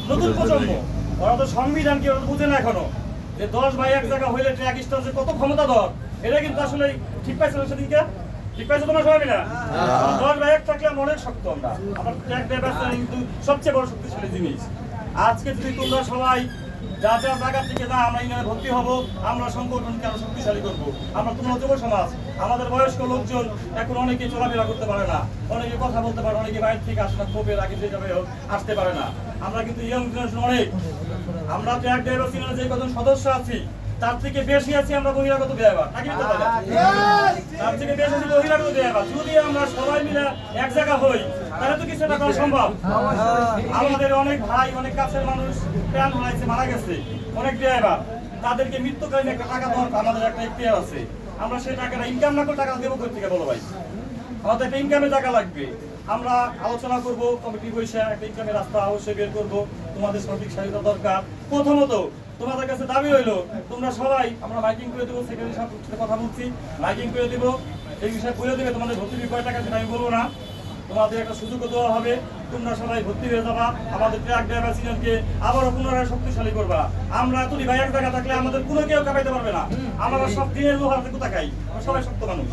নতুন প্রজন্ম, ওরা তো সংবিধান কি ওরা বুঝে না এখনো, যে 10 ভাই এক জায়গা হইলে ট্র্যাক স্টার যে কত ক্ষমতাধর, এটা কিন্তু আসলে ঠিক পাইছিল সেদিনকে, ঠিক পাইছো তোমরা সবাই মিলে? 10 ভাই এক থাকলে আমরা অনেক শক্ত, আমরা ট্র্যাক ড্রাইভার কিন্তু সবচেয়ে বড় শক্তিশালী জিনিস। আজকে যদি তোমরা সবাই যা যা জায়গা থেকে না আমরা ইউনিয়নে ভর্তি হব, আমরা সংগঠনকে আরো শক্তিশালী করবো। আমরা তোমরা যুব সমাজ, আমাদের বয়স্ক লোকজন এখন অনেকে চলাফেরা করতে পারে না, অনেকে কথা বলতে পারে, অনেকে বাইরে থেকে আসে না, ক্ষোভের আগে যে যাবে আসতে পারে না। আমরা কিন্তু ইয়ং জেনারেশন অনেক, আমরা ট্র্যাক ড্রাইভার ইউনিয়নে যে কজন সদস্য আছি তার থেকে বেশি আছি আমরা বহিরাগত ড্রাইভার, নাকি বলতে পারি? তার থেকে বেশি আছি বহিরাগত ড্রাইভার। যদি আমরা সবাই মিলে এক জায়গা হই তাহলে তো কিছু একটা করা সম্ভব। আমাদের অনেক ভাই, অনেক কাছের মানুষ প্রাণ হারাইছে, মারা গেছে, অনেক ড্রাইভার, তাদেরকে মৃত্যুকালীন একটা টাকা দরকার, আমাদের একটা এখতিয়ার আছে। আমরা সেই টাকাটা ইনকাম না করে টাকা দেবো কোথা থেকে বলো ভাই? আমাদের একটা ইনকামের টাকা লাগবে। আমরা আলোচনা করব, কমিটি বসে একটা ইনকামের রাস্তা অবশ্যই বের করব। তোমাদের সঠিক সহায়তা দরকার। প্রথমত তোমাদের কাছে দাবি হইলো তোমরা সবাই, আমরা মাইকিং করে দেবো, সেক্রেটারি সাহেবের কথা বলছি, মাইকিং করে দেবো, এই বিষয়ে বলে দেবে তোমাদের ভর্তি কয় টাকা সেটা আমি বলবো না, তোমাদের একটা সুযোগও দেওয়া হবে, তোমরা সবাই ভর্তি হয়ে যাবা, আমাদের ট্রাক ড্রাইভার সিনিয়রকে আবারও পুনরায় শক্তিশালী করবা। আমরা তুলি ভাই এক জায়গা থাকলে আমাদের কোনো কেউ কাঁপাইতে পারবে না, আমরা সব দিনের লোহার কোথা খাই, আমরা সবাই শক্ত মানুষ।